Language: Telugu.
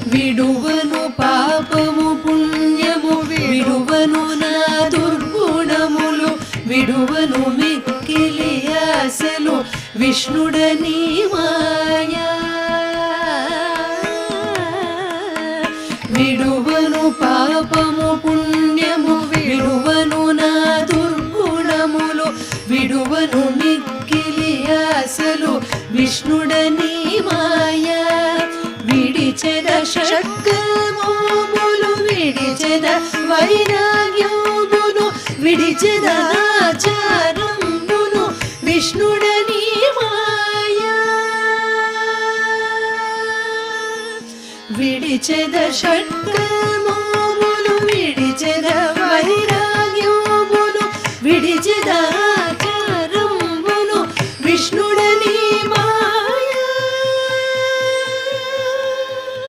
విడువను పాపము పుణ్యము విడువను నా దుర్గుణములు విడువను మిక్కిలి ఆశలు విష్ణుడని మాయా విడువను పాపము పుణ్యము విడువను నా దుర్గుణములు విడువను మిక్కిలి ఆశలు విష్ణుడని మాయా విడిచెద షట్కమోములు విడిచెద వైరాగ్యమును విడిచెద ఆచారమును విష్ణుడని మాయా విడిచెద షట్కమో